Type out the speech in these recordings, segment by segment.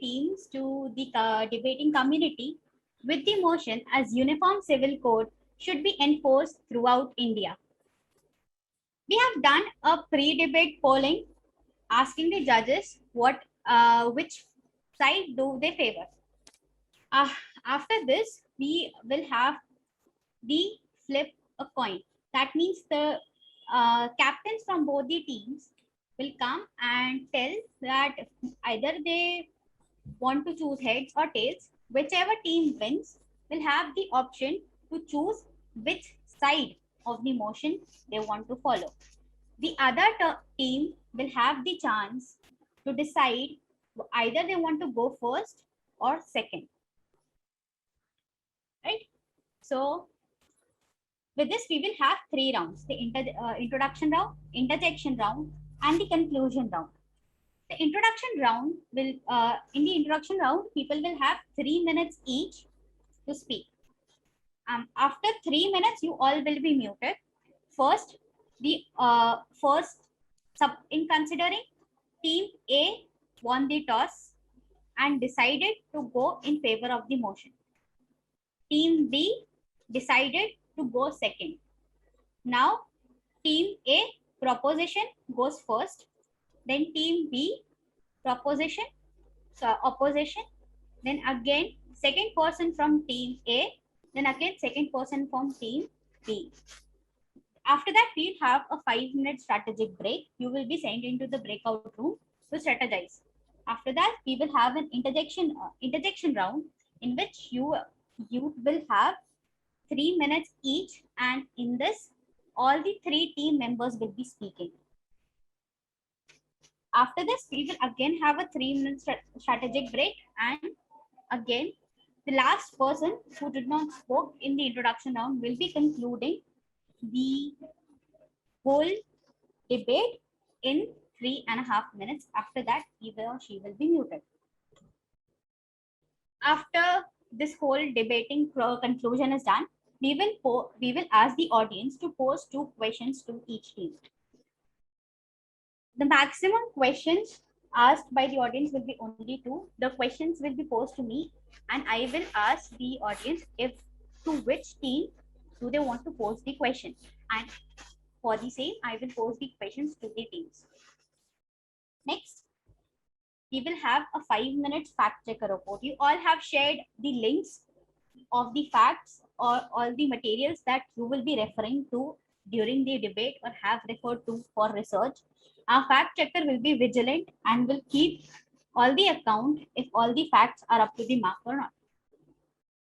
teams to the debating community with the motion as uniform civil code should be enforced throughout India. We have done a pre-debate polling asking the judges which side do they favor. After this, we will have the flip a coin. That means the captains from both the teams will come and tell that either they want to choose heads or tails. Whichever team wins will have the option to choose which side of the motion they want to follow. The other team will have the chance to decide either they want to go first or second. Right? So with this, we will have 3 rounds: the introduction round, interjection round, and the conclusion round. The introduction round will, in the introduction round, people will have 3 minutes each to speak. After 3 minutes, you all will be muted. First, in considering, team A won the toss and decided to go in favor of the motion. Team B decided to go second. Now, team A proposition goes first, then team B proposition, opposition, then again second person from team A, then again second person from team B. After that, we'll have a 5-minute strategic break. You will be sent into the breakout room to strategize. After that, we will have an interjection round in which you will have 3 minutes each, and in this, all the 3 team members will be speaking. After this, we will again have a 3-minute strategic break, and again, the last person who did not spoke in the introduction round will be concluding the whole debate in 3.5 minutes. After that, he or she will be muted. After this whole debating conclusion is done, we will ask the audience to pose 2 questions to each team. The maximum questions asked by the audience will be only 2. The questions will be posed to me, and I will ask the audience if to which team do they want to pose the question. And for the same, I will pose the questions to the teams. Next, we will have a 5-minute fact checker report. You all have shared the links of the facts or all the materials that you will be referring to during the debate or have referred to for research. Our fact checker will be vigilant and will keep all the account if all the facts are up to the mark or not.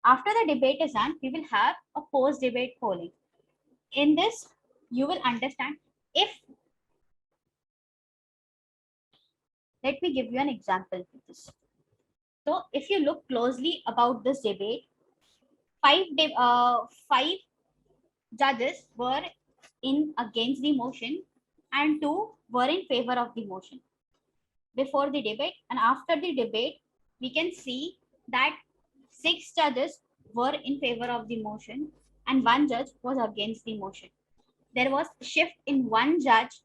After the debate is done, we will have a post-debate polling. In this, you will understand if, let me give you an example of this. So if you look closely about this debate, 5 judges were in against the motion and 2 were in favor of the motion before the debate. And after the debate, we can see that 6 judges were in favor of the motion and 1 judge was against the motion. There was a shift in 1 judge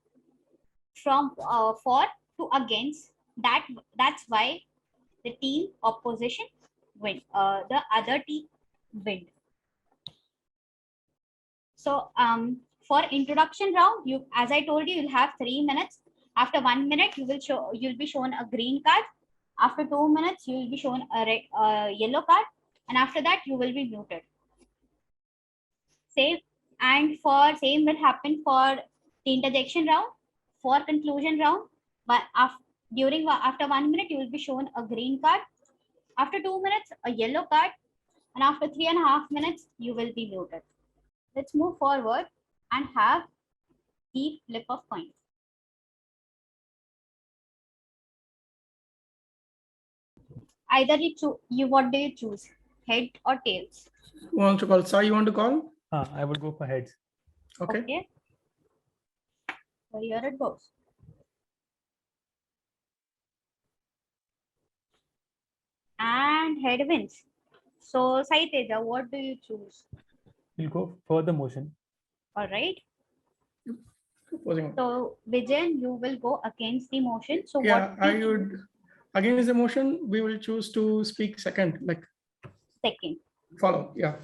from for to against. That's why the team opposition win. The other team win. So for introduction round, as I told you, you'll have 3 minutes. After 1 minute, you'll be shown a green card. After 2 minutes, you will be shown a yellow card, and after that, you will be muted. Same will happen for the interjection round, for conclusion round. But after 1 minute, you will be shown a green card. After 2 minutes, a yellow card, and after 3.5 minutes, you will be muted. Let's move forward and have the flip of coin. Either what do you choose, head or tails? Who wants to call? Sai, you want to call? I would go for heads. Okay. So here it goes. And head wins. So Sai Teja, what do you choose? We'll go for the motion. All right. Opposing. So Vijayan, you will go against the motion. So Yeah, what? Against the motion, we will choose to speak second, like Second. follow. Yeah.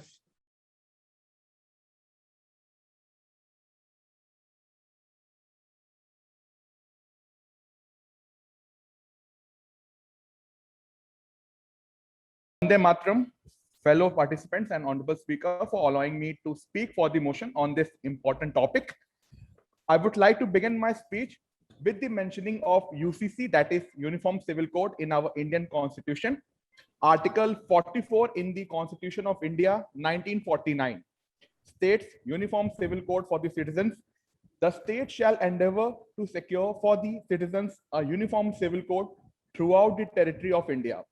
Vande Mataram, fellow participants and honorable speaker, for allowing me to speak for the motion on this important topic. I would like to begin my speech with the mentioning of UCC, that is Uniform Civil Code, in our Indian Constitution. Article 44 in the Constitution of India, 1949, states Uniform Civil Code for the citizens. The state shall endeavor to secure for the citizens a uniform civil code throughout the territory of India.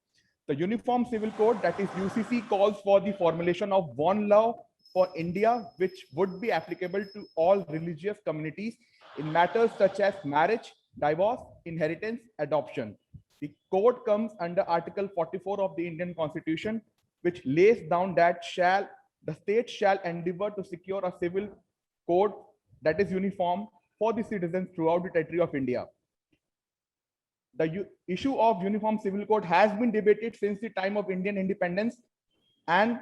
The Uniform Civil Code, that is UCC, calls for the formulation of one law for India, which would be applicable to all religious communities in matters such as marriage, divorce, inheritance, adoption. The code comes under Article 44 of the Indian Constitution, which lays down that the state shall endeavor to secure a civil code that is uniform for the citizens throughout the territory of India. The issue of Uniform Civil Code has been debated since the time of Indian independence, and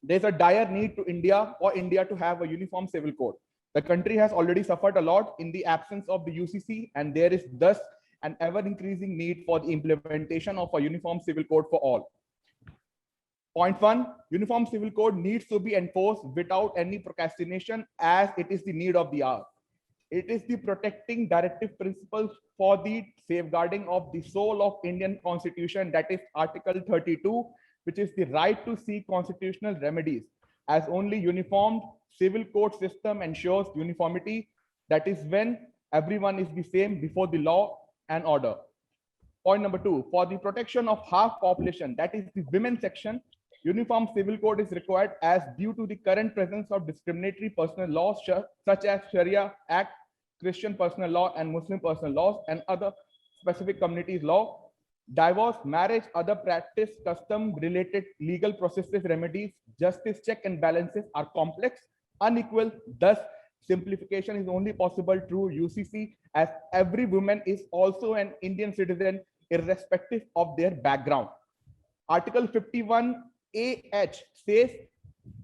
there's a dire need for India to have a uniform civil code. The country has already suffered a lot in the absence of the UCC, and there is thus an ever-increasing need for the implementation of a uniform civil code for all. Point 1, Uniform Civil Code needs to be enforced without any procrastination, as it is the need of the hour. It is the protecting directive principles for the safeguarding of the soul of Indian Constitution, that is Article 32, which is the right to seek constitutional remedies, as only uniformed civil court system ensures uniformity, that is when everyone is the same before the law and order. Point number 2, for the protection of half population, that is the women section, Uniform Civil Code is required, as due to the current presence of discriminatory personal laws such as Sharia Act, Christian personal law, and Muslim personal laws, and other specific communities law. Divorce, marriage, other practice, custom related legal processes, remedies, justice check and balances are complex, unequal. Thus, simplification is only possible through UCC, as every woman is also an Indian citizen irrespective of their background. Article 51AH says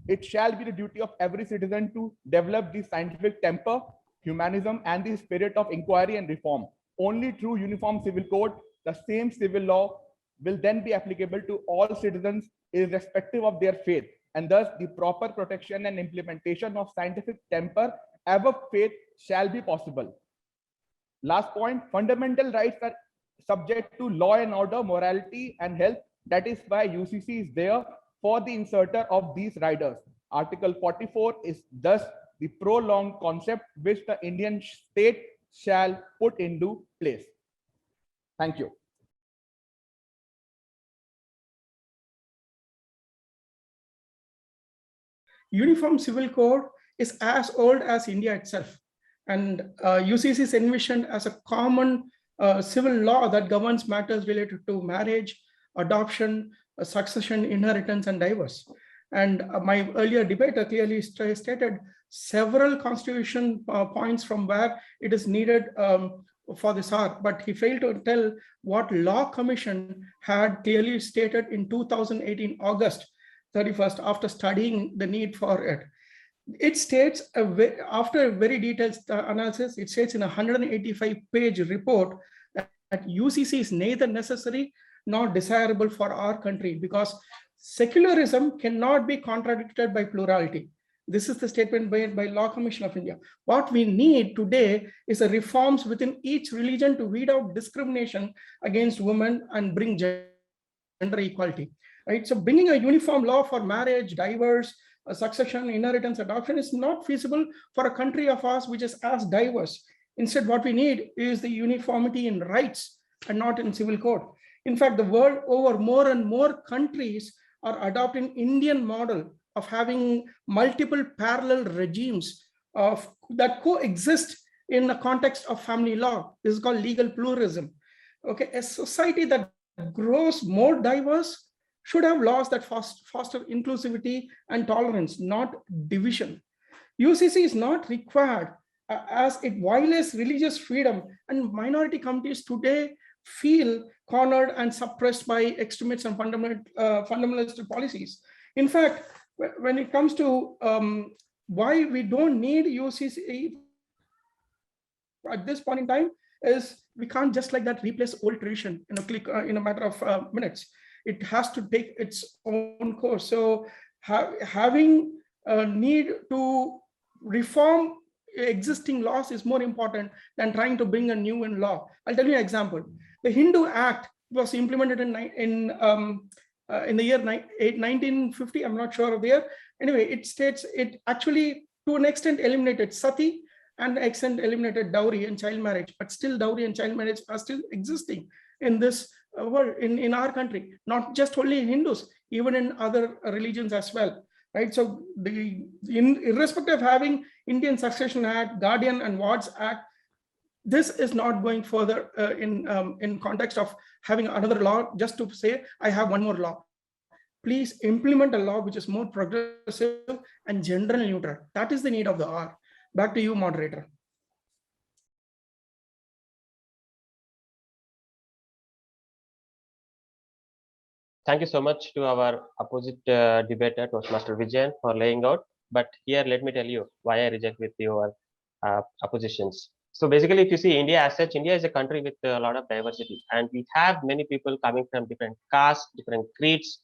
it shall be the duty of every citizen to develop the scientific temper, humanism, and the spirit of inquiry and reform. Only through Uniform Civil Code, the same civil law will then be applicable to all citizens irrespective of their faith, and thus the proper protection and implementation of scientific temper above faith shall be possible. Last point, fundamental rights are subject to law and order, morality, and health. That is why UCC is there for the inserter of these riders. Article 44 is thus the prolonged concept which the Indian state shall put into place. Thank you. Uniform Civil Code is as old as India itself, and UCC is envisioned as a common civil law that governs matters related to marriage, adoption, succession, inheritance, and divorce. And my earlier debater clearly stated several constitution points from where it is needed for this hour, but he failed to tell what Law Commission had clearly stated in 2018 August 31st after studying the need for it. It states, after a very detailed analysis, it states in a 185-page report that UCC is neither necessary nor desirable for our country because secularism cannot be contradicted by plurality. This is the statement made by Law Commission of India. What we need today is a reforms within each religion to weed out discrimination against women and bring gender equality. Right? So bringing a uniform law for marriage, divorce, succession, inheritance, adoption is not feasible for a country of ours which is as diverse. Instead, what we need is the uniformity in rights and not in civil code. In fact, the world over, more and more countries are adopting Indian model of having multiple parallel regimes that coexist in the context of family law. This is called legal pluralism. Okay, a society that grows more diverse should have laws that foster inclusivity and tolerance, not division. UCC is not required as it violates religious freedom, and minority communities today feel cornered and suppressed by extremists and fundamentalist policies. In fact, when it comes to why we don't need UCC at this point in time, is we can't just like that replace old tradition in a click in a matter of minutes. It has to take its own course. So having a need to reform existing laws is more important than trying to bring a new in law. I'll tell you an example. The Hindu Act was implemented in the year 1950. I'm not sure of the year. Anyway, it states it actually to an extent eliminated sati and an extent eliminated dowry and child marriage, but still dowry and child marriage are still existing in this world, in our country, not just only in Hindus, even in other religions as well. Right, so irrespective of having Indian Succession Act, Guardian and Wards Act, this is not going further in context of having another law just to say I have one more law. Please implement a law which is more progressive and gender neutral. That is the need of the hour. Back to you, moderator. Thank you so much to our opposite debater, Toastmaster Vijayan, for laying out. But here, let me tell you why I reject with your oppositions. So basically, if you see India as such, India is a country with a lot of diversity, and we have many people coming from different castes, different creeds,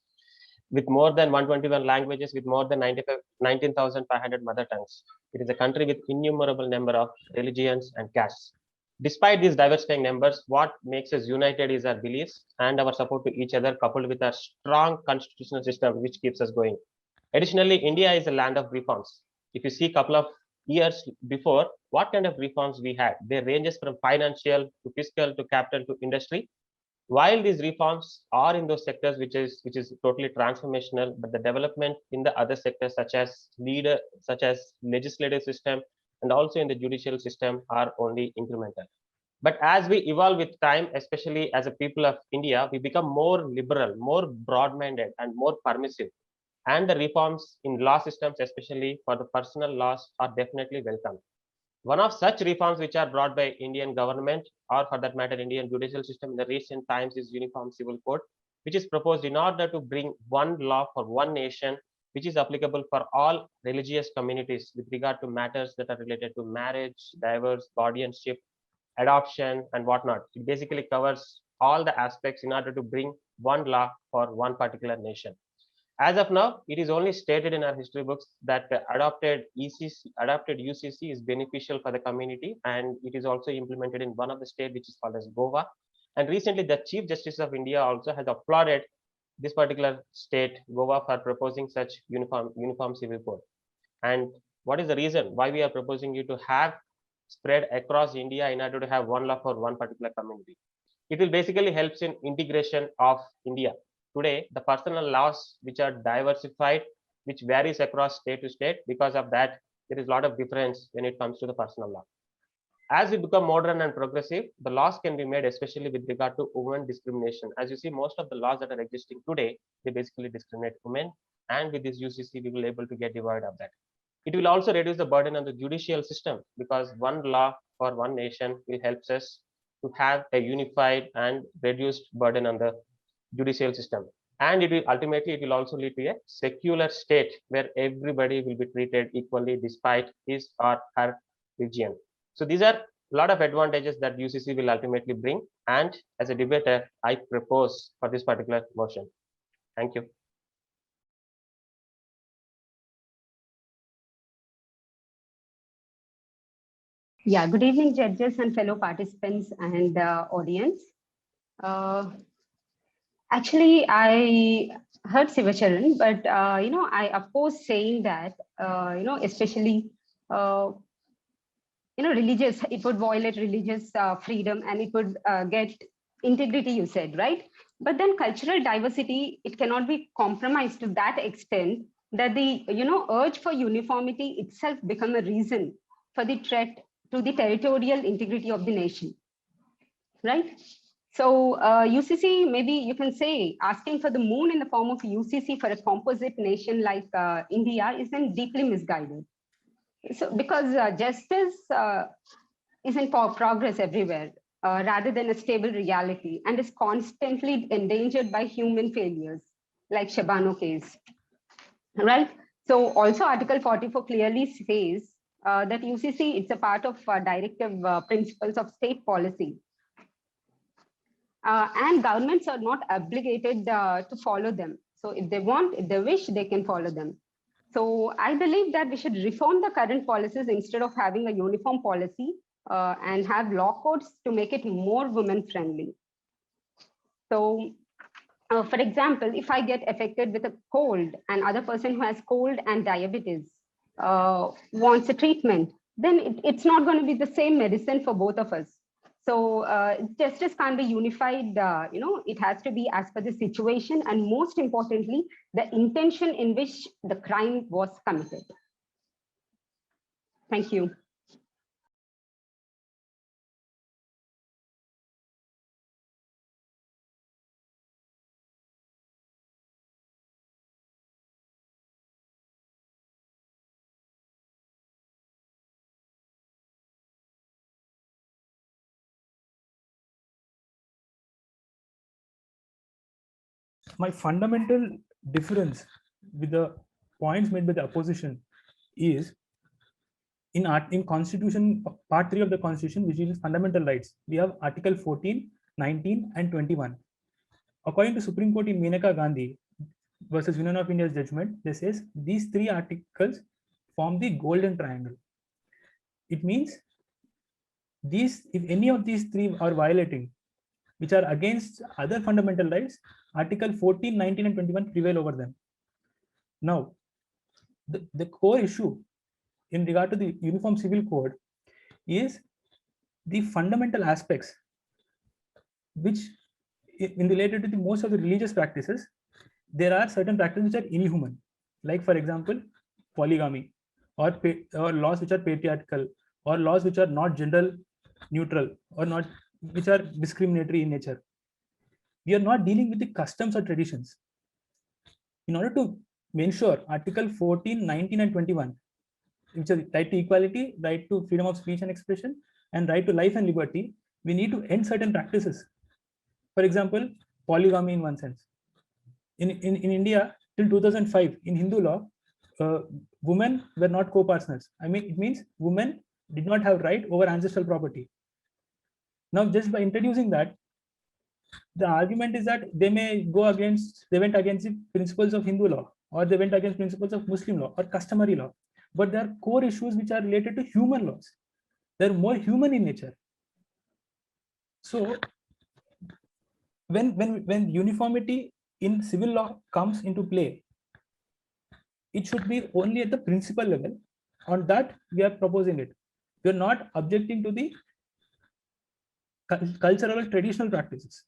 with more than 121 languages, with more than 19,500 mother tongues. It is a country with innumerable number of religions and castes. Despite these diversifying numbers, what makes us united is our beliefs and our support to each other, coupled with our strong constitutional system, which keeps us going. Additionally, India is a land of reforms. If you see a couple of years before, what kind of reforms we had? They ranges from financial to fiscal to capital to industry. While these reforms are in those sectors which is totally transformational, but the development in the other sectors such as legislative system and also in the judicial system are only incremental. But as we evolve with time, especially as a people of India, we become more liberal, more broad-minded and more permissive. And the reforms in law systems, especially for the personal laws, are definitely welcome. One of such reforms which are brought by Indian government, or for that matter, Indian judicial system in the recent times, is Uniform Civil Code, which is proposed in order to bring one law for one nation, which is applicable for all religious communities with regard to matters that are related to marriage, divorce, guardianship, adoption, and whatnot. It basically covers all the aspects in order to bring one law for one particular nation. As of now, it is only stated in our history books that the adopted UCC is beneficial for the community, and it is also implemented in one of the states which is called as Goa. And recently, the Chief Justice of India also has applauded this particular state, Goa, for proposing such uniform civil code. And what is the reason why we are proposing you to have spread across India in order to have one law for one particular community? It will basically help in integration of India. Today, the personal laws which are diversified, which varies across state to state, because of that, there is a lot of difference when it comes to the personal law. As we become modern and progressive, the laws can be made, especially with regard to women discrimination. As you see, most of the laws that are existing today, they basically discriminate women. And with this UCC, we will be able to get devoid of that. It will also reduce the burden on the judicial system, because one law for one nation will help us to have a unified and reduced burden on the judicial system. And it will ultimately, it will also lead to a secular state where everybody will be treated equally despite his or her religion. So these are a lot of advantages that UCC will ultimately bring. And as a debater, I propose for this particular motion. Thank you. Yeah, good evening, judges and fellow participants and audience. Actually, I heard Sivacharan, but I oppose saying that especially religious, it would violate religious freedom and it would get integrity, you said, right? But then cultural diversity, it cannot be compromised to that extent that the urge for uniformity itself become a reason for the threat to the territorial integrity of the nation, right? So UCC, maybe you can say, asking for the moon in the form of UCC for a composite nation like India is then deeply misguided. So because justice is in progress everywhere. rather than a stable reality, and is constantly endangered by human failures, like Shabano case, right? So also Article 44 clearly says that UCC, it's a part of directive principles of state policy. And governments are not obligated to follow them. So if they want, if they wish, they can follow them. So I believe that we should reform the current policies instead of having a uniform policy and have law codes to make it more women friendly. So for example, if I get affected with a cold and other person who has cold and diabetes wants a treatment, then it's not going to be the same medicine for both of us. So justice can't be unified, it has to be as per the situation, and most importantly, the intention in which the crime was committed. Thank you. My fundamental difference with the points made by the opposition is in Constitution, Part 3 of the Constitution, which is fundamental rights. We have Article 14, 19, and 21. According to Supreme Court in Menaka Gandhi versus Union of India's judgment, they says these 3 articles form the golden triangle. It means these, if any of these 3 are violating, which are against other fundamental rights, Article 14, 19, and 21 prevail over them. Now, the core issue in regard to the Uniform Civil Code is the fundamental aspects which, in related to most of the religious practices, there are certain practices which are inhuman, like for example, polygamy, or laws which are patriarchal, or laws which are not gender neutral, or not, which are discriminatory in nature. We are not dealing with the customs or traditions. In order to ensure Article 14, 19, and 21, which are right to equality, right to freedom of speech and expression, and right to life and liberty, we need to end certain practices. For example, polygamy in one sense. In India, till 2005, in Hindu law, women were not co-partners. I mean, it means women did not have right over ancestral property. Now, just by introducing that, the argument is that they went against the principles of Hindu law, or they went against principles of Muslim law or customary law. But there are core issues which are related to human laws. They're more human in nature. So when uniformity in civil law comes into play, it should be only at the principal level. On that, we are proposing it. We are not objecting to the cultural or traditional practices.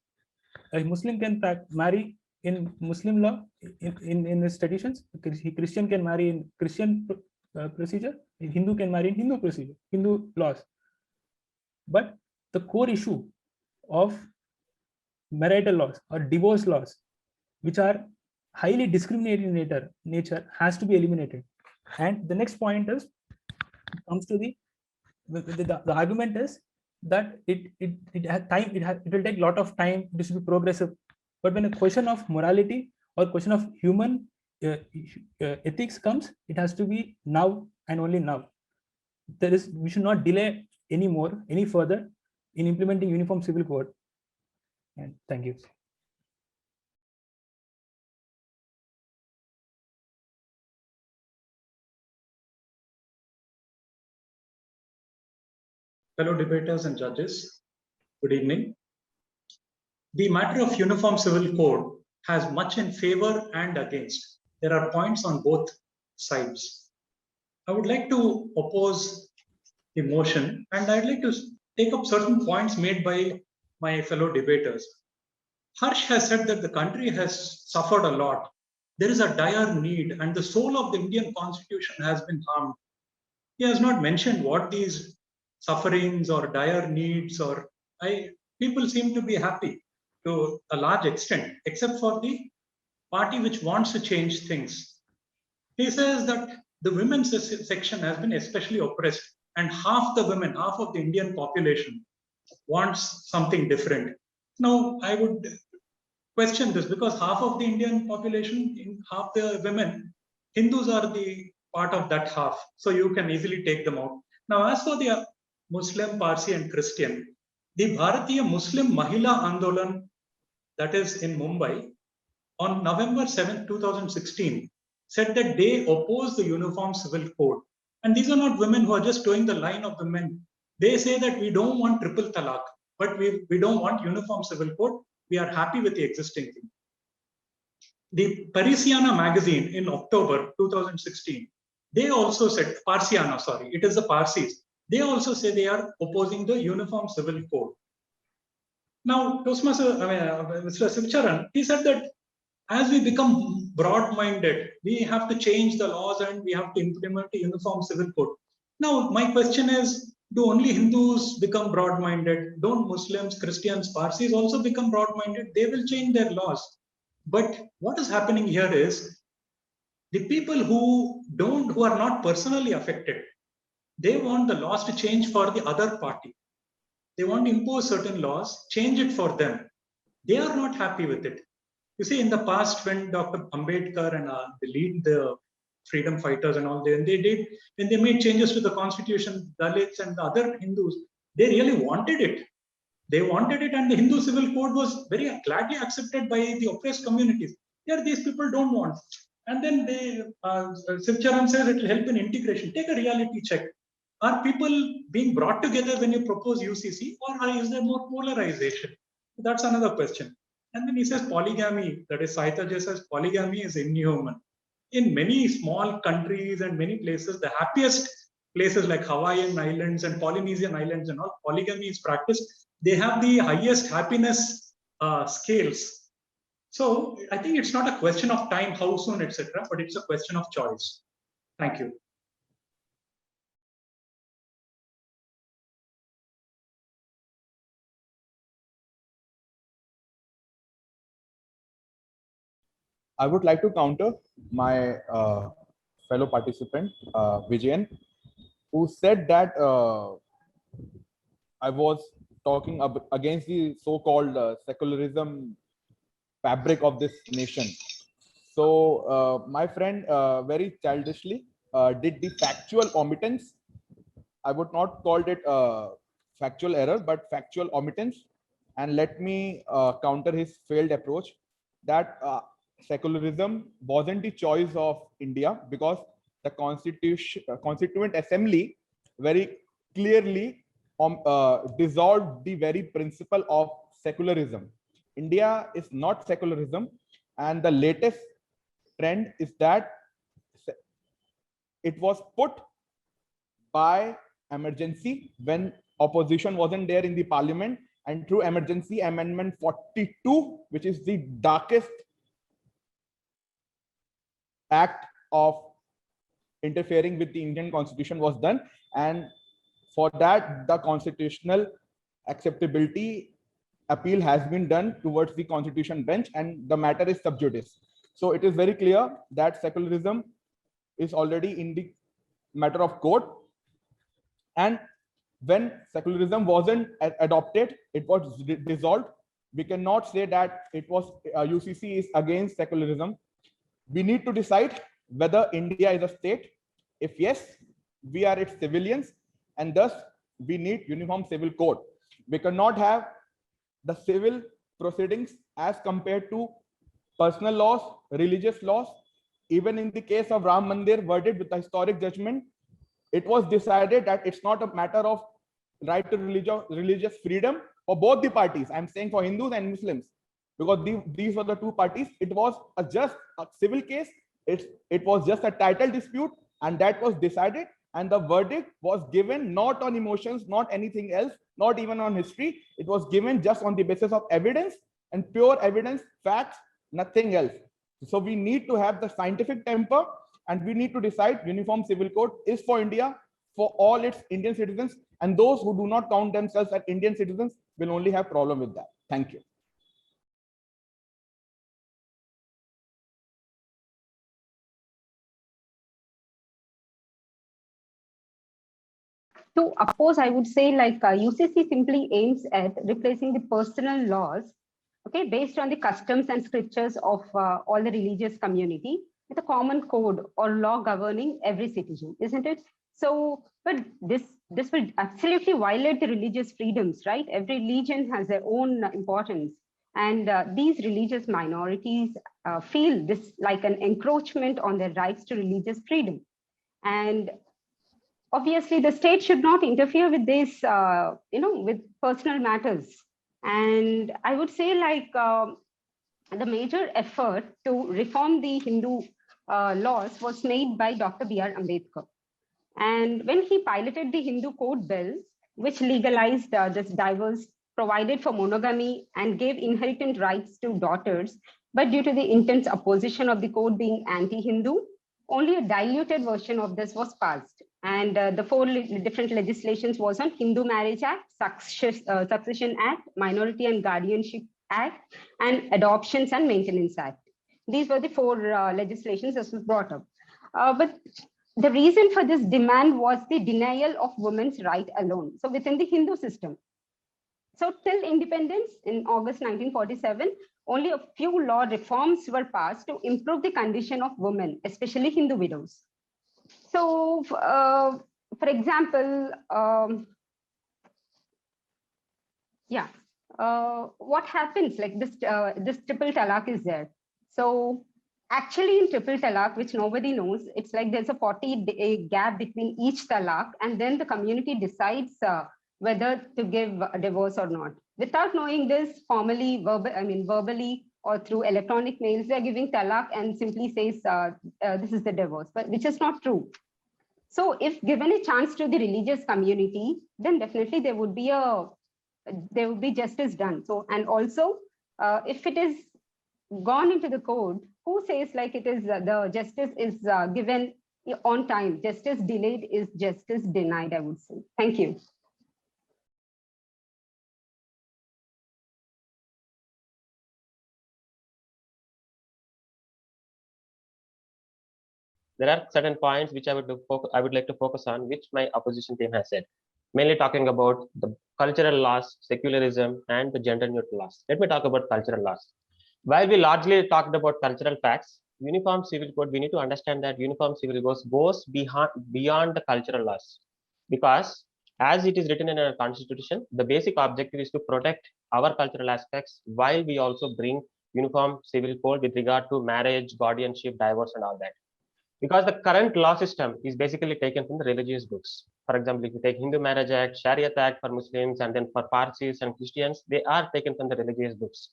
A Muslim can marry in Muslim law in his traditions. A Christian can marry in Christian procedure. A Hindu can marry in Hindu procedure, Hindu laws. But the core issue of marital laws or divorce laws, which are highly discriminating in nature, has to be eliminated. And the next point is, comes to the argument is that it has time, it will take a lot of time, this will be progressive. But when a question of morality or question of human ethics comes, it has to be now and only now. We should not delay any further in implementing Uniform Civil Code. And thank you. Fellow debaters and judges, good evening. The matter of Uniform Civil Code has much in favor and against. There are points on both sides. I would like to oppose the motion, and I'd like to take up certain points made by my fellow debaters. Harsh has said that the country has suffered a lot. There is a dire need, and the soul of the Indian Constitution has been harmed. He has not mentioned what these sufferings or dire needs or people seem to be happy to a large extent, except for the party which wants to change things. He says that the women's section has been especially oppressed, and half the women, half of the Indian population wants something different. Now, I would question this because half of the Indian population, half the women, Hindus are the part of that half. So you can easily take them out. Now, as for the Muslim, Parsi, and Christian, the Bharatiya Muslim Mahila Andolan, that is in Mumbai, on November 7, 2016, said that they oppose the Uniform Civil Code. And these are not women who are just towing the line of the men. They say that we don't want triple talaq, but we don't want Uniform Civil Code. We are happy with the existing thing. The Parisiana magazine in October 2016, they also said, Parsiana, sorry, it is the Parsis. They also say they are opposing the Uniform Civil Code. Now, Mr. Sivcharan, he said that as we become broad-minded, we have to change the laws and we have to implement a uniform civil code. Now, my question is, do only Hindus become broad-minded? Don't Muslims, Christians, Parsis also become broad-minded? They will change their laws. But what is happening here is the people who are not personally affected, they want the laws to change for the other party. They want to impose certain laws, change it for them. They are not happy with it. You see, in the past, when Dr. Ambedkar and the freedom fighters and all, when they made changes to the constitution, Dalits and the other Hindus, they really wanted it. They wanted it, and the Hindu civil code was very gladly accepted by the oppressed communities. Here, these people don't want. And then Sivcharan says it will help in integration. Take a reality check. Are people being brought together when you propose UCC, or is there more polarization? That's another question. And then he says polygamy, that is, Sahita Jay says polygamy is inhuman. In many small countries and many places, the happiest places like Hawaiian Islands and Polynesian Islands and all, polygamy is practiced. They have the highest happiness scales. So I think it's not a question of time, how soon, etc., but it's a question of choice. Thank you. I would like to counter my fellow participant, Vijayan, who said that I was talking against the so-called secularism fabric of this nation. So my friend very childishly did the factual omittance. I would not call it factual error, but factual omittance. And let me counter his failed approach that secularism wasn't the choice of India, because the Constituent Assembly very clearly dissolved the very principle of secularism. India is not secularism, and the latest trend is that it was put by emergency when opposition wasn't there in the parliament, and through emergency amendment 42, which is the darkest act of interfering with the Indian constitution, was done. And for that, the constitutional acceptability appeal has been done towards the constitution bench, and the matter is sub judice. So it is very clear that secularism is already in the matter of court. And when secularism wasn't adopted, it was dissolved. We cannot say that it was UCC is against secularism. We need to decide whether India is a state. If yes, we are its civilians, and thus we need uniform civil code. We cannot have the civil proceedings as compared to personal laws, religious laws. Even in the case of Ram Mandir verdict with the historic judgment, it was decided that it's not a matter of right to religious freedom for both the parties. I'm saying for Hindus and Muslims, because these were the two parties. It was just a civil case. It was just a title dispute, and that was decided. And the verdict was given not on emotions, not anything else, not even on history. It was given just on the basis of evidence, and pure evidence, facts, nothing else. So we need to have the scientific temper, and we need to decide uniform civil code is for India, for all its Indian citizens, and those who do not count themselves as Indian citizens will only have problem with that. Thank you. To oppose, I would say like UCC simply aims at replacing the personal laws, okay, based on the customs and scriptures of all the religious community with a common code or law governing every citizen, isn't it? So, but this will absolutely violate the religious freedoms, right? Every religion has their own importance, and these religious minorities feel this like an encroachment on their rights to religious freedom. And obviously, the state should not interfere with this, with personal matters. And I would say like the major effort to reform the Hindu laws was made by Dr. B.R. Ambedkar. And when he piloted the Hindu Code Bill, which legalized this divorce, provided for monogamy, and gave inheritance rights to daughters, but due to the intense opposition of the code being anti-Hindu, only a diluted version of this was passed. And the four different legislations was on Hindu Marriage Act, Succession Act, Minority and Guardianship Act, and Adoptions and Maintenance Act. These were the four legislations that was brought up. But the reason for this demand was the denial of women's right alone. So within the Hindu system. So till independence in August 1947, only a few law reforms were passed to improve the condition of women, especially Hindu widows. So, for example, what happens like this triple talaq is there. So actually in triple talaq, which nobody knows, it's like there's a 40-day gap between each talaq, and then the community decides whether to give a divorce or not. Without knowing this formally, verbally or through electronic mails, they're giving talaq and simply says this is the divorce, but which is not true. So if given a chance to the religious community, then definitely there would be justice done. So, and also if it is gone into the code, who says like it is the justice is given on time? Justice delayed is justice denied, I would say. Thank you. There are certain points which I would like to focus on, which my opposition team has said, mainly talking about the cultural laws, secularism, and the gender neutral laws. Let me talk about cultural laws. While we largely talked about cultural facts, Uniform Civil Code, we need to understand that Uniform Civil Code goes beyond the cultural laws, because as it is written in our constitution, the basic objective is to protect our cultural aspects, while we also bring Uniform Civil Code with regard to marriage, guardianship, divorce, and all that. Because the current law system is basically taken from the religious books. For example, if you take Hindu Marriage Act, Shariat Act for Muslims, and then for Parsis and Christians, they are taken from the religious books.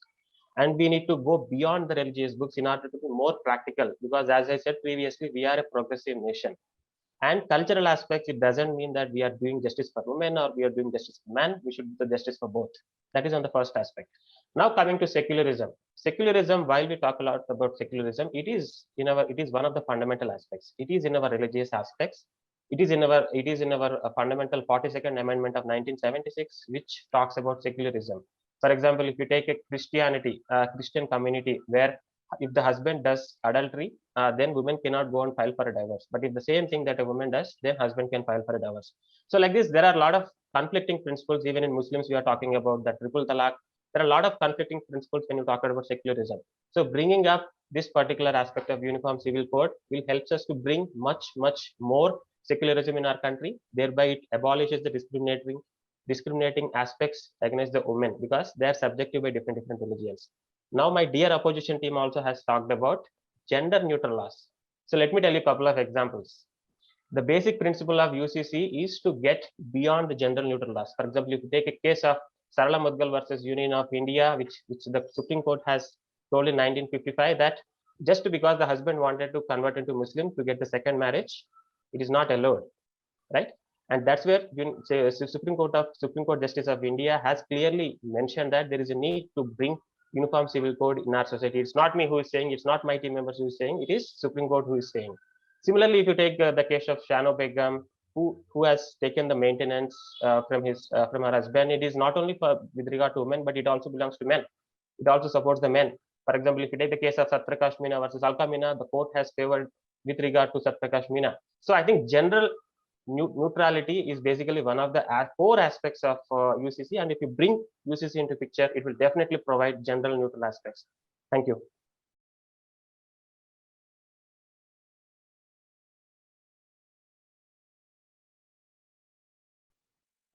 And we need to go beyond the religious books in order to be more practical, because as I said previously, we are a progressive nation. And cultural aspects, it doesn't mean that we are doing justice for women or we are doing justice for men. We should do the justice for both. That is on the first aspect. Now coming to secularism. Secularism, while we talk a lot about secularism, it is one of the fundamental aspects. It is in our religious aspects. It is in our fundamental 42nd Amendment of 1976, which talks about secularism. For example, if you take a Christian community, where if the husband does adultery, then women cannot go and file for a divorce. But if the same thing that a woman does, then husband can file for a divorce. So like this, there are a lot of conflicting principles. Even in Muslims, we are talking about the triple talaq. There are a lot of conflicting principles when you talk about secularism. So bringing up this particular aspect of Uniform Civil Code will help us to bring much more secularism in our country. Thereby, it abolishes the discriminating aspects against the women, because they are subjected by different religions. Now, my dear opposition team also has talked about gender neutral laws. So let me tell you a couple of examples. The basic principle of UCC is to get beyond the gender neutral laws. For example, if you take a case of Sarala Mudgal versus Union of India, which the Supreme Court has told in 1955 that just because the husband wanted to convert into Muslim to get the second marriage, it is not allowed, right? And that's where Supreme Court Justice of India has clearly mentioned that there is a need to bring Uniform Civil Code in our society. It's not me who is saying, it's not my team members who is saying, it is Supreme Court who is saying. Similarly, if you take the case of Shano Begum, who has taken the maintenance from her husband, it is not only with regard to women, but it also belongs to men. It also supports the men. For example, if you take the case of Satprakash Meena versus Alka Meena, the court has favored with regard to Satprakash Meena. So I think general neutrality is basically one of the core aspects of UCC, and if you bring UCC into picture, it will definitely provide general neutral aspects. Thank you.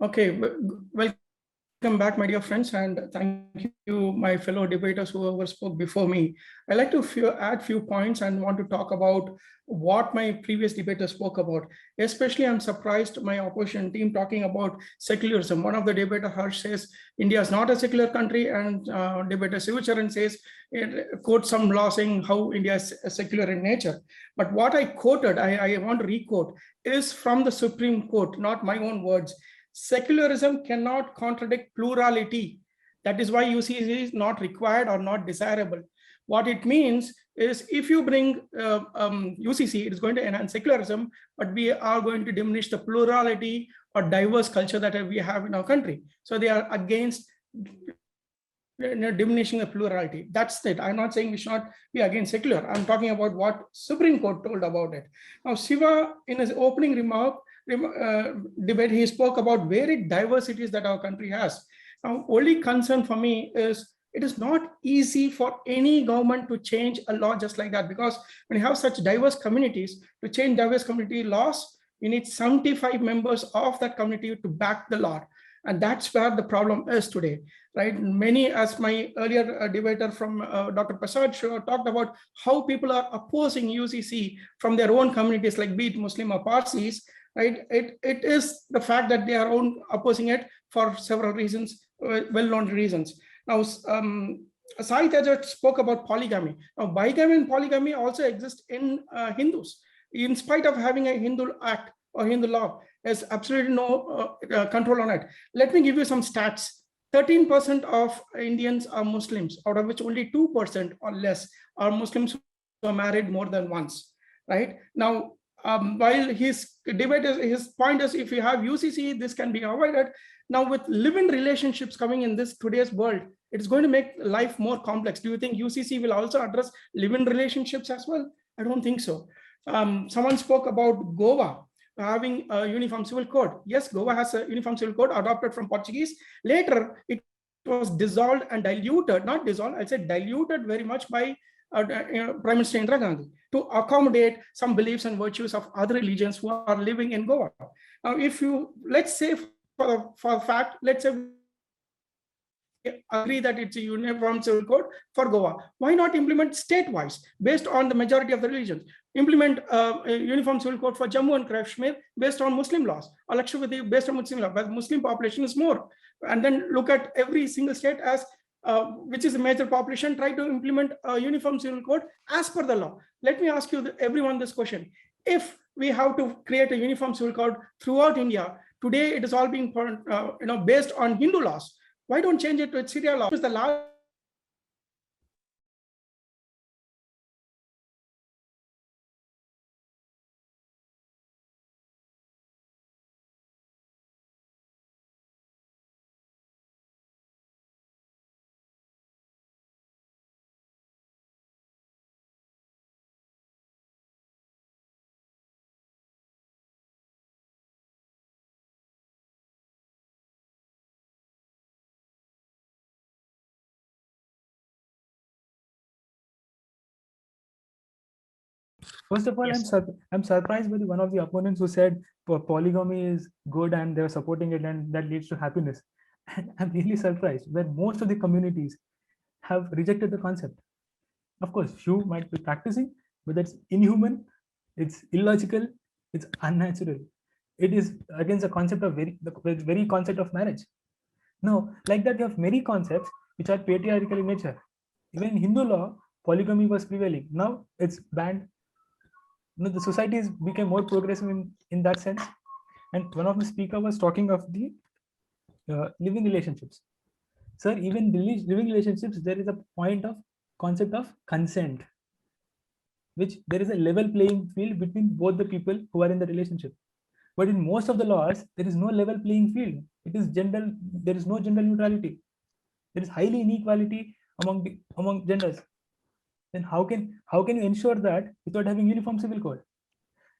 Okay, welcome back, my dear friends, and thank you, my fellow debaters, whoever spoke before me. I'd like to add few points and want to talk about what my previous debater spoke about. Especially, I'm surprised my opposition team talking about secularism. One of the debater, Harsh, says India is not a secular country, and debater Sivacharan says, quote some law saying how India is secular in nature. But what I quoted, I want to re-quote, is from the Supreme Court, not my own words. Secularism cannot contradict plurality. That is why UCC is not required or not desirable. What it means is if you bring UCC, it is going to enhance secularism, but we are going to diminish the plurality or diverse culture that we have in our country. So they are against diminishing the plurality. That's it. I'm not saying we should not be against secular. I'm talking about what Supreme Court told about it. Now, Siva, in his opening remark, debate, he spoke about varied diversities that our country has. Now, only concern for me is it is not easy for any government to change a law just like that, because when you have such diverse communities, to change diverse community laws, you need 75 members of that community to back the law. And that's where the problem is today, right? Many, as my earlier debater from Dr. Prasad talked about how people are opposing UCC from their own communities, like be it Muslim or Parsis, right? It is the fact that they are opposing it for several reasons, well-known reasons. Now, Sai Teja spoke about polygamy. Now, bigamy and polygamy also exist in Hindus. In spite of having a Hindu act or Hindu law, there's absolutely no control on it. Let me give you some stats. 13% of Indians are Muslims, out of which only 2% or less are Muslims who are married more than once, right? Now, while his debate is, his point is, if you have UCC, this can be avoided. Now, with live-in relationships coming in this today's world, it's going to make life more complex. Do you think UCC will also address live-in relationships as well? I don't think so. Someone spoke about Goa having a uniform civil code. Yes, Goa has a uniform civil code adopted from Portuguese. Later, it was dissolved and diluted, not dissolved, I said diluted very much by Prime Minister Indira Gandhi to accommodate some beliefs and virtues of other religions who are living in Goa. Now, if you, let's say for a fact, let's say agree that it's a uniform civil code for Goa, why not implement state-wise based on the majority of the religions? Implement a uniform civil code for Jammu and Kashmir based on Muslim laws, or Lakshadweep based on Muslim law, but Muslim population is more. And then look at every single state as which is a major population, try to implement a uniform civil code as per the law. Let me ask you, everyone, this question. If we have to create a uniform civil code throughout India, today it is all being based on Hindu laws. Why don't change it to Sharia law? It's the last First of all, Yes. I'm surprised by one of the opponents who said polygamy is good and they're supporting it and that leads to happiness. And I'm really surprised where most of the communities have rejected the concept. Of course, few might be practicing, but that's inhuman, it's illogical, it's unnatural. It is against the concept of the very concept of marriage. Now, like that, you have many concepts which are patriarchal in nature. Even in Hindu law, polygamy was prevailing. Now it's banned. The societies became more progressive in that sense. And one of the speaker was talking of the living relationships. Sir, even living relationships, there is a point of concept of consent, which there is a level playing field between both the people who are in the relationship. But in most of the laws, there is no level playing field. It is gender, there is no gender neutrality. There is highly inequality among genders. Then how can you ensure that without having uniform civil code?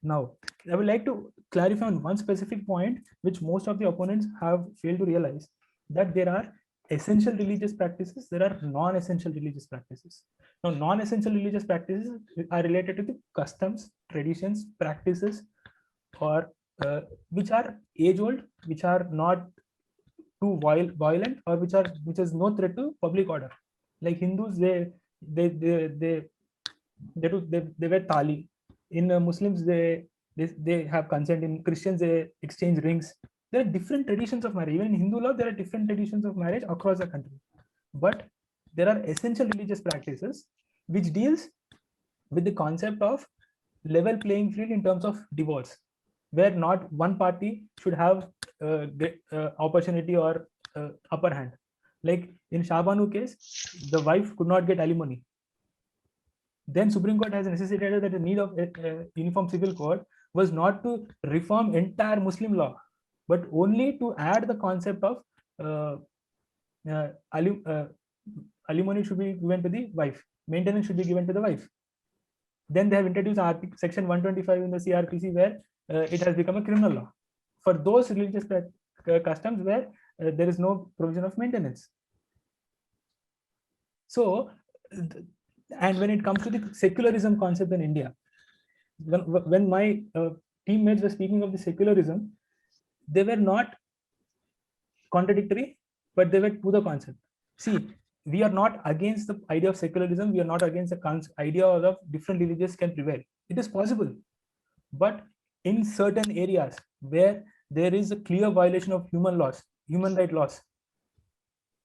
Now, I would like to clarify on one specific point, which most of the opponents have failed to realize, that there are essential religious practices, there are non-essential religious practices. Now, non-essential religious practices are related to the customs, traditions, practices, or which are age-old, which are not too violent, or which is no threat to public order. Like Hindus, they wear tali. In Muslims, they have consent. In Christians, they exchange rings. There are different traditions of marriage. Even in Hindu law, there are different traditions of marriage across the country. But there are essential religious practices which deals with the concept of level playing field in terms of divorce, where not one party should have opportunity or upper hand. Like in Shah Banu case, the wife could not get alimony. Then Supreme Court has necessitated that the need of uniform civil code was not to reform entire Muslim law, but only to add the concept of alimony should be given to the wife, maintenance should be given to the wife. Then they have introduced section 125 in the CRPC, where it has become a criminal law for those religious customs where there is no provision of maintenance. So, and when it comes to the secularism concept in India, when my teammates were speaking of the secularism, they were not contradictory, but they were to the concept. See, we are not against the idea of secularism. We are not against the idea of different religions can prevail. It is possible, but in certain areas where there is a clear violation of human laws, human right laws,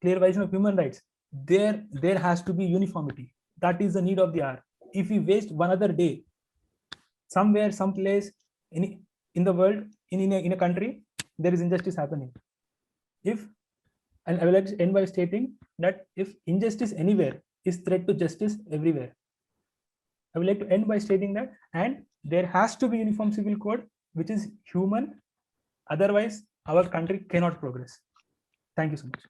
clear violation of human rights, there has to be uniformity. That is the need of the hour. If we waste one other day somewhere, someplace in the world, in a country, there is injustice happening. And I will like to end by stating that if injustice anywhere is threat to justice everywhere. I would like to end by stating that, and there has to be uniform civil code which is human. Otherwise, our country cannot progress. Thank you so much.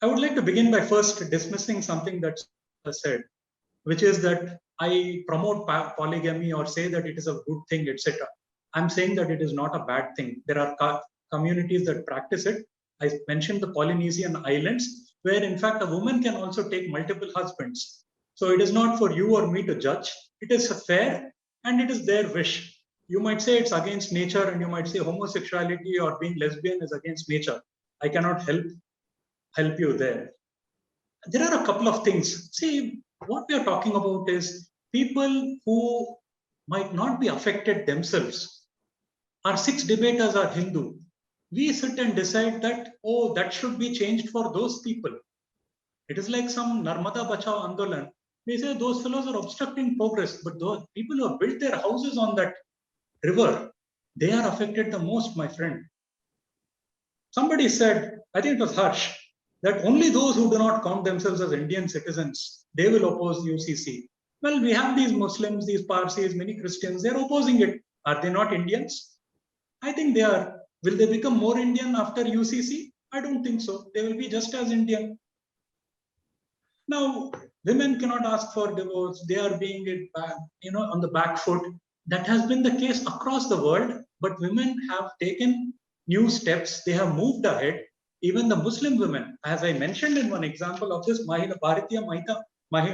I would like to begin by first dismissing something that was said, which is that I promote polygamy or say that it is a good thing, etc. I'm saying that it is not a bad thing. There are communities that practice it. I mentioned the Polynesian Islands, where in fact a woman can also take multiple husbands. So it is not for you or me to judge. It is fair and it is their wish. You might say it's against nature, and you might say homosexuality or being lesbian is against nature. I cannot help you there. There are a couple of things. See, what we are talking about is people who might not be affected themselves. Our 6 debaters are Hindu. We sit and decide that, oh, that should be changed for those people. It is like some Narmada Bachao Andolan. We say those fellows are obstructing progress, but those people who have built their houses on that river, they are affected the most, my friend. Somebody said, I think it was Harsh, that only those who do not count themselves as Indian citizens, they will oppose UCC. Well, we have these Muslims, these Parsis, many Christians, they're opposing it. Are they not Indians? I think they are. Will they become more Indian after UCC? I don't think so. They will be just as Indian. Now, women cannot ask for divorce. They are being on the back foot. That has been the case across the world, but women have taken new steps. They have moved ahead. Even the Muslim women, as I mentioned in one example of this Bharatiya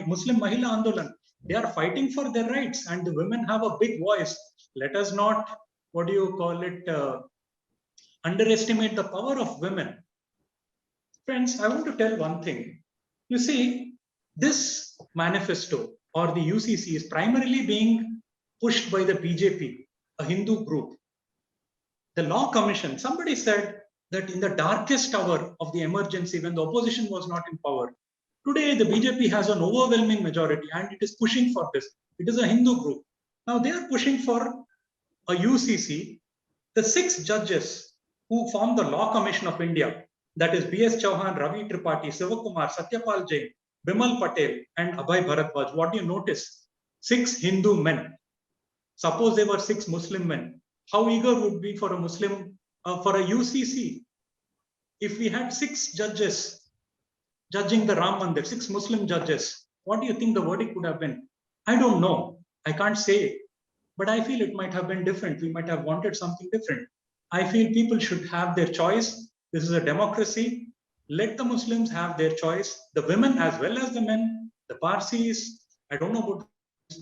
Muslim Mahila Andolan, they are fighting for their rights, and the women have a big voice. Let us not, underestimate the power of women. Friends, I want to tell one thing. You see, this manifesto or the UCC is primarily being pushed by the BJP, a Hindu group. The Law Commission, somebody said that in the darkest hour of the emergency, when the opposition was not in power, today the BJP has an overwhelming majority and it is pushing for this. It is a Hindu group. Now they are pushing for a UCC. The 6 judges who form the Law Commission of India, that is B.S. Chauhan, Ravi Tripathi, Sivakumar, Satyapal Jain, Bimal Patel, and Abhay Bharadwaj. What do you notice? 6 Hindu men. Suppose they were 6 Muslim men. How eager would be for a Muslim, for a UCC? if we had 6 judges judging the Ram Mandir, 6 Muslim judges, what do you think the verdict would have been? I don't know. I can't say. But I feel it might have been different. We might have wanted something different. I feel people should have their choice. This is a democracy. Let the Muslims have their choice. The women as well as the men, the Parsis, I don't know about,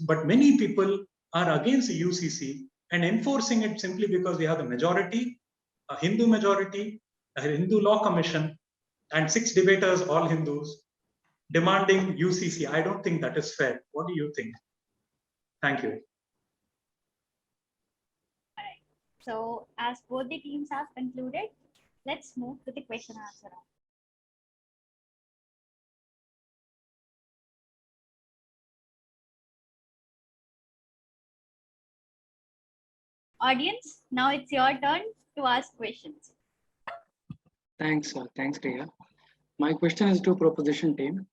but many people are against the UCC and enforcing it simply because we have the majority, a Hindu majority, a Hindu Law Commission, and 6 debaters, all Hindus, demanding UCC. I don't think that is fair. What do you think? Thank you. So as both the teams have concluded, let's move to the question and answer round. Audience, now it's your turn to ask questions. Thanks, Riya. My question is to proposition team.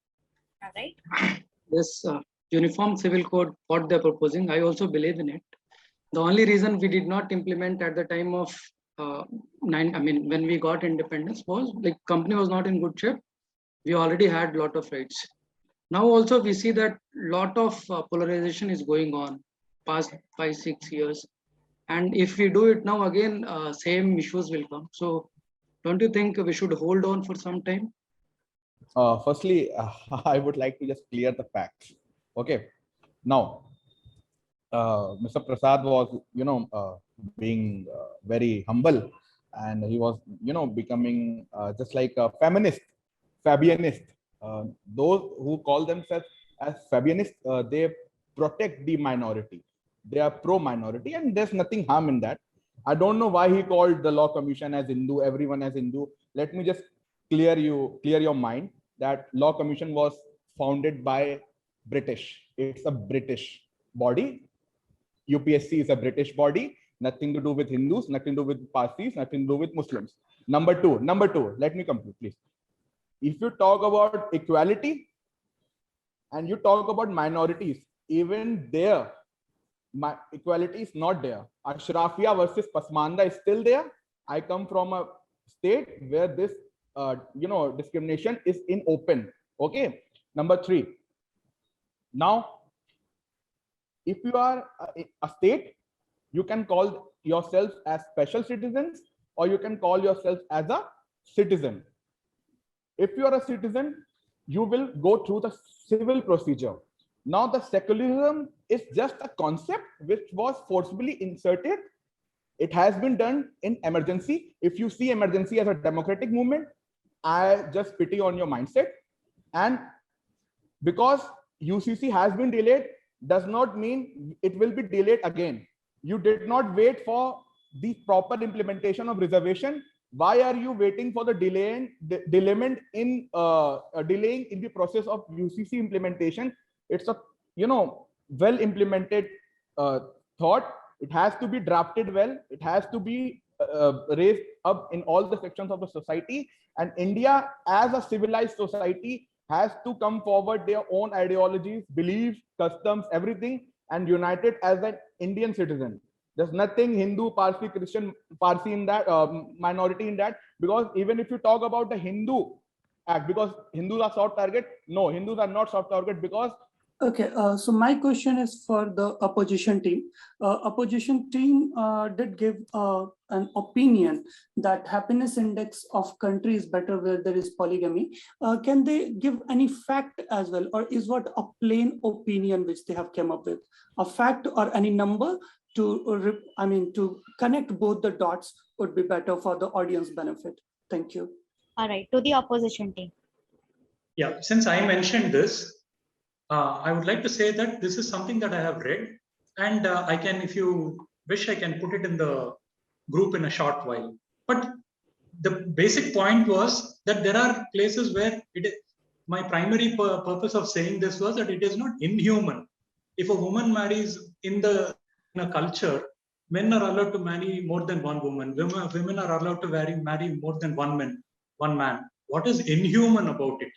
All right. This uniform civil code, what they're proposing, I also believe in it. The only reason we did not implement at the time of when we got independence was like company was not in good shape. We already had a lot of rights. Now also we see that lot of polarization is going on past 5-6 years. And if we do it now again, same issues will come. So don't you think we should hold on for some time? Firstly, I would like to just clear the facts. Okay. Now, Mr. Prasad was, being very humble, and he was, becoming just like a feminist, Fabianist. Those who call themselves as Fabianists, they protect the minority. They are pro-minority, and there's nothing harm in that. I don't know why he called the Law Commission as Hindu, everyone as Hindu. Let me just clear your mind that Law Commission was founded by British. It's a British body. UPSC is a British body, nothing to do with Hindus, nothing to do with Parsis, nothing to do with Muslims. Number two, let me complete, please. If you talk about equality and you talk about minorities, even there, equality is not there. Ashrafia versus Pasmanda is still there. I come from a state where this, discrimination is in open. Okay. Number 3. Now, if you are a state, you can call yourself as special citizens, or you can call yourself as a citizen. If you are a citizen, you will go through the civil procedure. Now, the secularism is just a concept which was forcibly inserted. It has been done in emergency. If you see emergency as a democratic movement, I just pity on your mindset. And because UCC has been delayed, does not mean it will be delayed again. You did not wait for the proper implementation of reservation. Why are you waiting for the delaying in the process of UCC implementation? It's a well implemented thought. It has to be drafted well. It has to be raised up in all the sections of the society. And India, as a civilized society, has to come forward their own ideologies, beliefs, customs, everything, and united as an Indian citizen. There's nothing Hindu, Parsi, Christian, Parsi in that, minority in that, because even if you talk about the Hindu Act, because Hindus are soft target, no, Hindus are not soft target because. Okay, so my question is for the opposition team. Opposition team did give an opinion that happiness index of country is better where there is polygamy. Can they give any fact as well, or is what a plain opinion which they have come up with? A fact or any number to connect both the dots would be better for the audience benefit. Thank you. All right, to the opposition team. Yeah, since I mentioned this, I would like to say that this is something that I have read, and I can, if you wish, I can put it in the group in a short while. But the basic point was that there are places where my primary purpose of saying this was that it is not inhuman. If a woman marries in a culture, men are allowed to marry more than one woman. Women are allowed to marry more than one man. What is inhuman about it?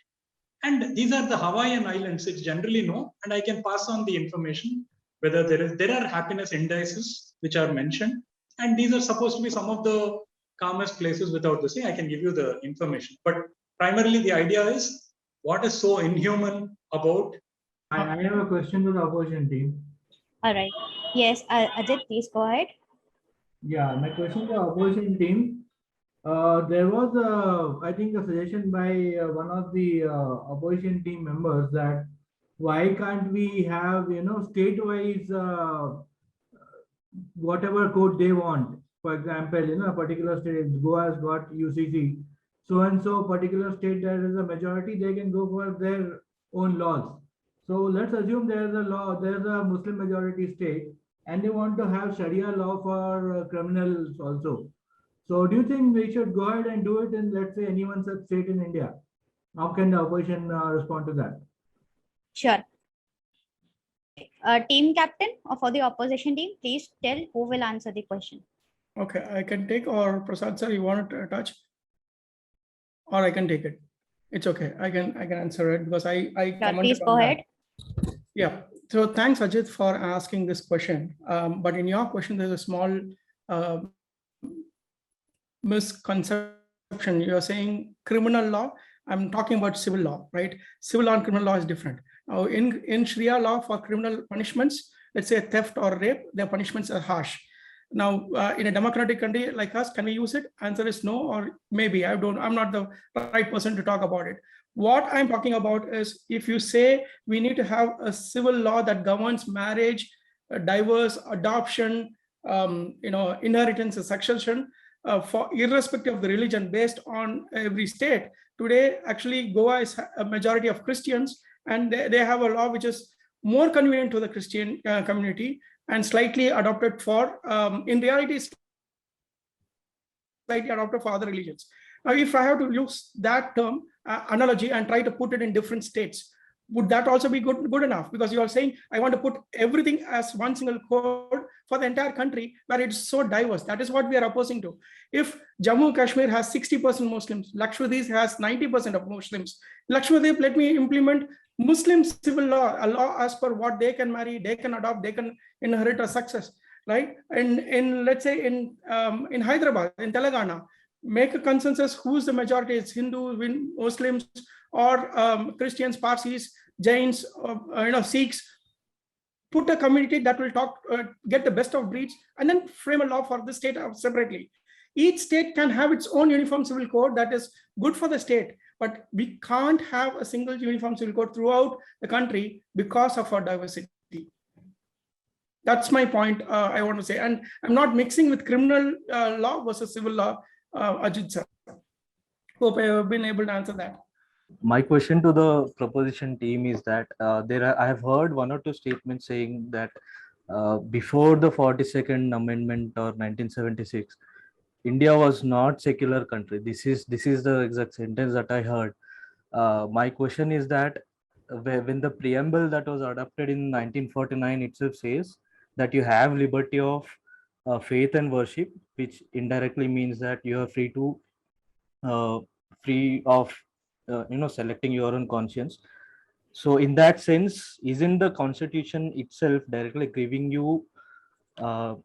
And these are the Hawaiian Islands, it's generally known, and I can pass on the information whether there are happiness indices which are mentioned, and these are supposed to be some of the calmest places without this thing. I can give you the information. But primarily the idea is what is so inhuman about. I have a question to the opposition team. All right. Yes, Ajit, please go ahead. Yeah, my question to the opposition team. There was, I think, a suggestion by one of the opposition team members that why can't we have, state-wise, whatever code they want. For example, a particular state, Goa has got UCC. So and so particular state, there is a majority, they can go for their own laws. So let's assume there's a Muslim majority state, and they want to have Sharia law for criminals also. So do you think we should go ahead and do it in, let's say, any one such state in India? How can the opposition respond to that? Sure. Team captain for the opposition team, please tell who will answer the question. Okay, I can take, or Prasad sir, you want to touch? Or I can take it. It's okay. I can answer it because I please go ahead. Yeah. So thanks, Ajit, for asking this question. But in your question, there's a small misconception. You're saying criminal law. I'm talking about civil law, right? Civil law and criminal law is different. Now, in Sharia law for criminal punishments, let's say theft or rape, their punishments are harsh. Now, in a democratic country like us, can we use it? Answer is no, or maybe. I'm not the right person to talk about it. What I'm talking about is if you say we need to have a civil law that governs marriage, divorce, adoption, inheritance and succession, for irrespective of the religion based on every state. Today, actually, Goa is a majority of Christians, and they have a law which is more convenient to the Christian community and slightly adopted for, in reality, slightly adopted for other religions. Now, if I have to use that term analogy and try to put it in different states, would that also be good enough? Because you are saying, I want to put everything as one single code for the entire country where it's so diverse. That is what we are opposing to. If Jammu Kashmir has 60% Muslims, Lakshadweep has 90% of Muslims, Lakshadweep, let me implement Muslim civil law, a law as per what they can marry, they can adopt, they can inherit a success, right? And in let's say in Hyderabad, in Telangana, make a consensus who's the majority, it's Hindu, Muslims, or Christians, Parsis, Jains, Sikhs. Put a community that will get the best of breeds, and then frame a law for the state separately. Each state can have its own uniform civil code that is good for the state, but we can't have a single uniform civil code throughout the country because of our diversity. That's my point I want to say. And I'm not mixing with criminal law versus civil law, Ajit sir. Hope I have been able to answer that. My question to the proposition team is that I have heard one or two statements saying that before the 42nd Amendment or 1976, India was not secular country. This is the exact sentence that I heard. My question is that when the preamble that was adopted in 1949 itself says that you have liberty of faith and worship, which indirectly means that you are free of selecting your own conscience. So in that sense, isn't the Constitution itself directly giving you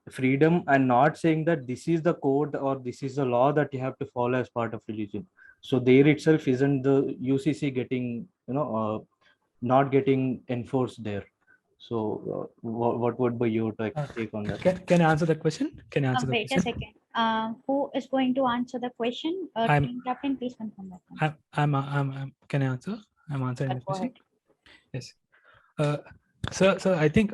freedom and not saying that this is the code or this is the law that you have to follow as part of religion? So there itself isn't the UCC getting, not getting enforced there. So what would be your take on that? Can I answer that question? Can I answer the question? Wait a second. Who is going to answer the question? Team captain, please confirm that. Can I answer? I'm answering the question. Yes. So I think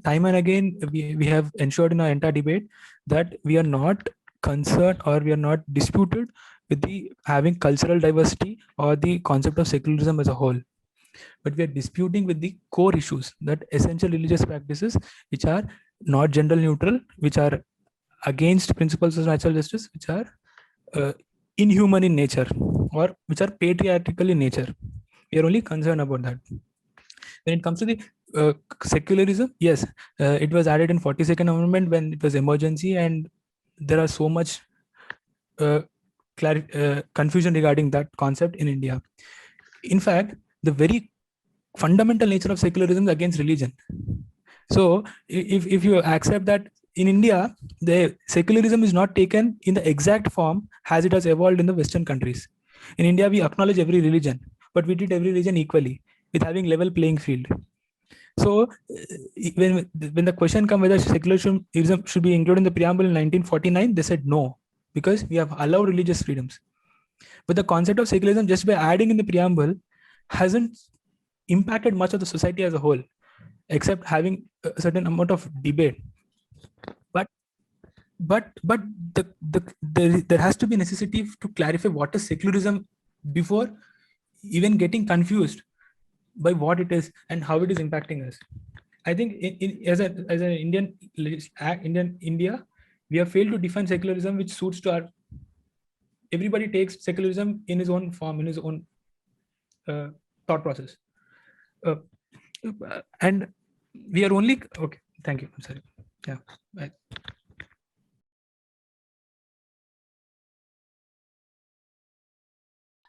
time and again we have ensured in our entire debate that we are not concerned or we are not disputed with the having cultural diversity or the concept of secularism as a whole. But we are disputing with the core issues, that essential religious practices which are not gender neutral, which are against principles of natural justice, which are inhuman in nature, or which are patriarchal in nature. We are only concerned about that. When it comes to the secularism, yes, it was added in 42nd Amendment when it was emergency, and there are so much confusion regarding that concept in India. In fact, the very fundamental nature of secularism is against religion. So if you accept that in India, the secularism is not taken in the exact form as it has evolved in the Western countries. In India, we acknowledge every religion, but we treat every religion equally with having level playing field. So when the question comes whether secularism should be included in the preamble in 1949, they said no, because we have allowed religious freedoms. But the concept of secularism, just by adding in the preamble, hasn't impacted much of the society as a whole, except having a certain amount of debate. But there has to be necessity to clarify what is secularism before even getting confused by what it is and how it is impacting us. I think as an Indian India, we have failed to define secularism which suits to our. Everybody takes secularism in his own form, in his own thought process, and we are only okay. Thank you. I'm sorry. Yeah. Bye.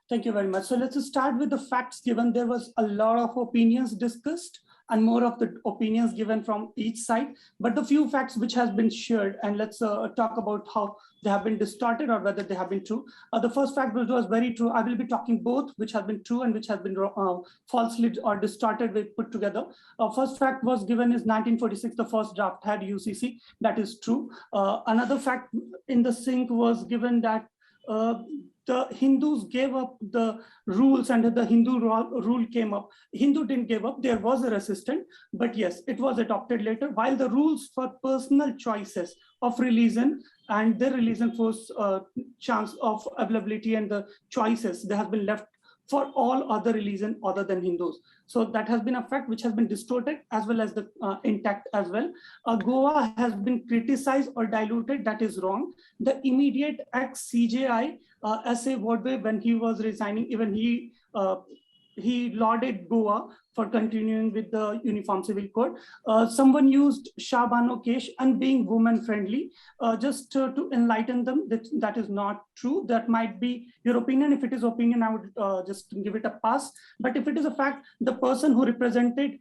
Thank you very much. So let's start with the facts given. There was a lot of opinions discussed and more of the opinions given from each side, but the few facts which has been shared, and let's talk about how they have been distorted or whether they have been true. The first fact was very true. I will be talking both which have been true and which has been falsely or distorted with put together. First fact was given is 1946, the first draft had UCC. That is true. Another fact in the sync was given that the Hindus gave up the rules and the Hindu rule came up. Hindu didn't give up, there was a resistance, but yes, it was adopted later, while the rules for personal choices of religion and their religion for chance of availability and the choices, they have been left for all other religion other than Hindus. So that has been a fact which has been distorted as well as the intact as well. Goa has been criticized or diluted, that is wrong. The immediate ex-CJI, S.A. Wadhwa, when he was resigning, even he lauded Goa for continuing with the Uniform Civil Code. Someone used Shah Bano Kesh and being woman friendly, just to enlighten them that is not true. That might be your opinion. If it is opinion, I would just give it a pass. But if it is a fact, the person who represented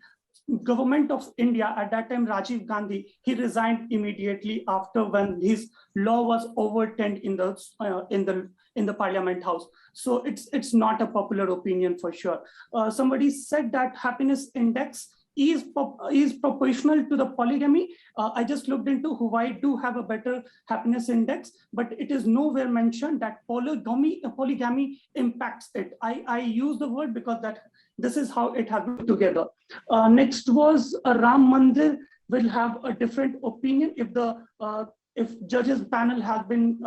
government of India at that time, Rajiv Gandhi, he resigned immediately after when his law was overturned in the Parliament House. So it's not a popular opinion for sure. Somebody said that happiness index is proportional to the polygamy. I just looked into Hawaii do have a better happiness index, but it is nowhere mentioned that polygamy impacts it. I use the word because this is how it has been together. Next was Ram Mandir will have a different opinion if judges panel has been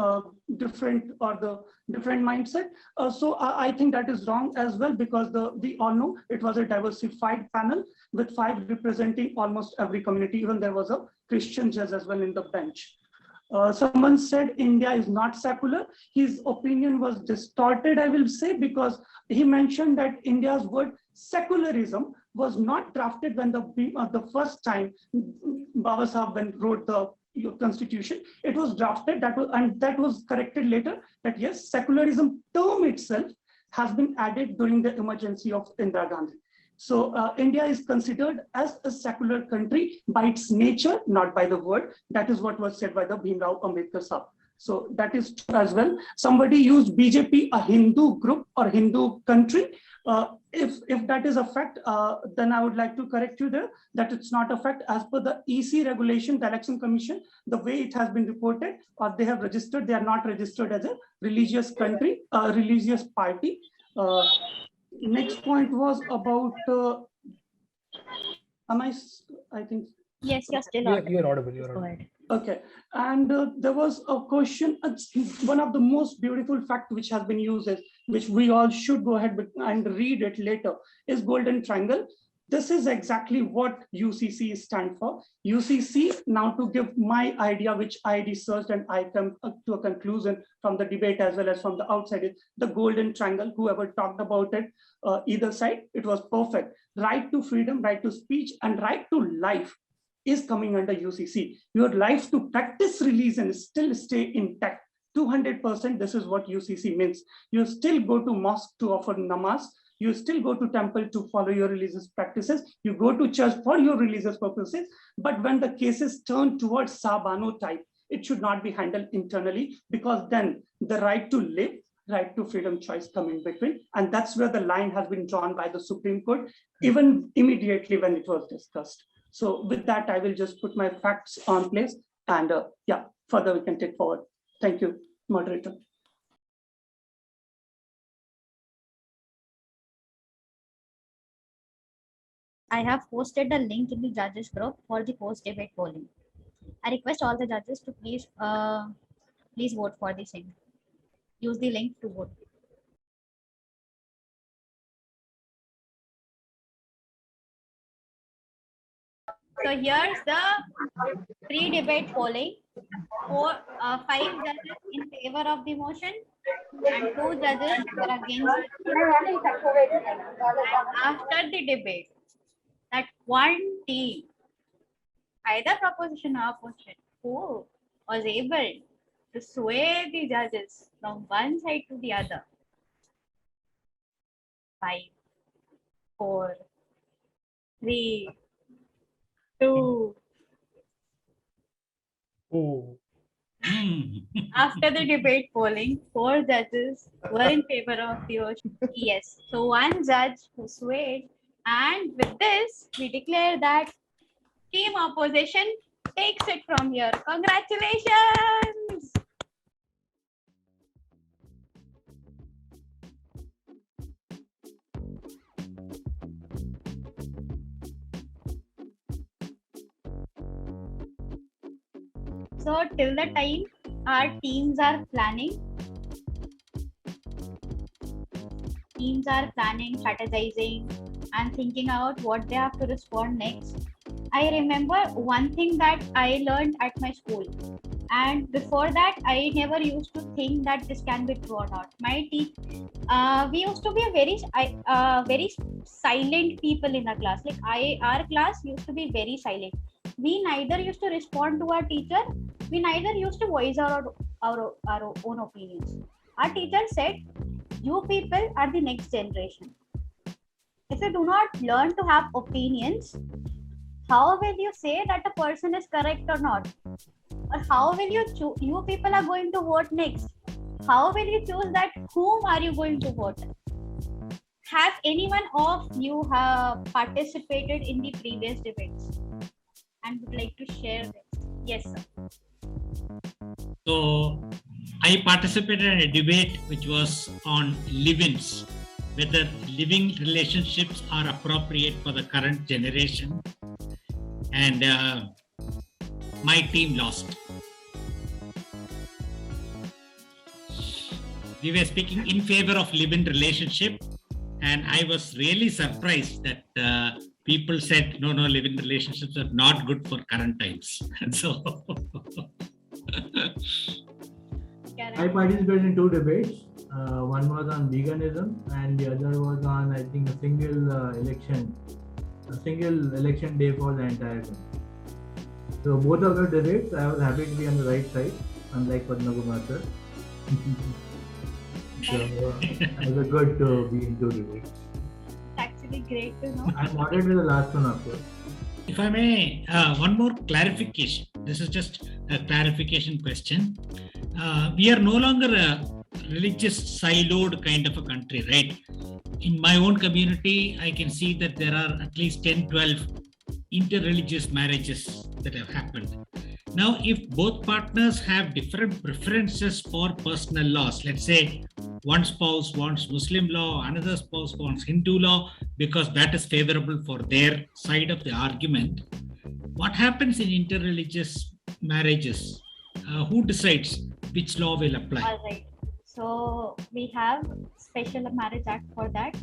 different or the different mindset. So I think that is wrong as well, because we all know it was a diversified panel with 5 representing almost every community. Even there was a Christian judge as well in the bench. Someone said India is not secular. His opinion was distorted, I will say, because he mentioned that India's word secularism was not drafted when the first time Baba Sahib wrote the constitution. It was drafted, that was corrected later, that yes, secularism term itself has been added during the emergency of Indira Gandhi. So India is considered as a secular country by its nature, not by the word. That is what was said by the Bhimrao Ambedkar Sahib. So that is true as well. Somebody used BJP, a Hindu group or Hindu country. If that is a fact, then I would like to correct you there, that it's not a fact. As per the EC regulation, the Election Commission, the way it has been reported, or they have registered, they are not registered as a religious country, religious party. Next point was about, I think. Yes, you're still audible. You're audible. Go ahead. Okay, and there was a question, one of the most beautiful fact which has been used, which we all should go ahead and read it later, is Golden Triangle. This is exactly what UCC stands for. UCC, now to give my idea, which I researched and I come to a conclusion from the debate as well as from the outside, is the Golden Triangle. Whoever talked about it, either side, it was perfect. Right to freedom, right to speech, and right to life is coming under UCC. Your life to practice religion still stay intact. 200%, this is what UCC means. You still go to mosque to offer namaz. You still go to temple to follow your religious practices. You go to church for your religious purposes. But when the cases turn towards Sabano type, it should not be handled internally, because then the right to live, right to freedom choice come in between. And that's where the line has been drawn by the Supreme Court, even immediately when it was discussed. So with that, I will just put my facts on place, and yeah, further we can take forward. Thank you, moderator. I have posted a link in the judges group for the post-debate polling. I request all the judges to please vote for the same. Use the link to vote. So here's the pre-debate polling. 5 judges in favor of the motion and 2 judges were against it. And after the debate, that one team, either proposition or opposition, who was able to sway the judges from one side to the other. 5, 4, 3, 2. Oh. After the debate polling, 4 judges were in favor of the motion. Yes. So one judge who swayed, and with this, we declare that team opposition takes it from here. Congratulations! So till the time our teams are planning, strategizing, and thinking out what they have to respond next. I remember one thing that I learned at my school, and before that I never used to think that this can be true or not. We used to be a very silent people in our class. Like our class used to be very silent. We neither used to respond to our teacher. We neither used to voice our own opinions. Our teacher said, "You people are the next generation. If you do not learn to have opinions, how will you say that a person is correct or not? Or how will you choose? You people are going to vote next. How will you choose that? Whom are you going to vote? Have anyone of you have participated in the previous debates and would like to share this?" Yes, sir. So I participated in a debate which was on live-ins, whether living relationships are appropriate for the current generation, and my team lost. We were speaking in favor of live-in relationship, and I was really surprised that people said, no, live-in relationships are not good for current times. And so I participated in 2 debates. One was on veganism and the other was on, I think, a single election day for the entire country. So both of the debates, I was happy to be on the right side, unlike Padma Kumar sir. So it was good to be in 2 debates. It's actually great to know. I moderated the last one, of course. if I may, one more clarification. This is just a clarification question. We are no longer a religious siloed kind of a country, right? In my own community, I can see that there are at least 10, 12 interreligious marriages that have happened. Now, if both partners have different preferences for personal laws, let's say one spouse wants Muslim law, another spouse wants Hindu law, because that is favorable for their side of the argument, what happens in interreligious marriages? Who decides which law will apply? All right. So we have Special Marriage Act for that.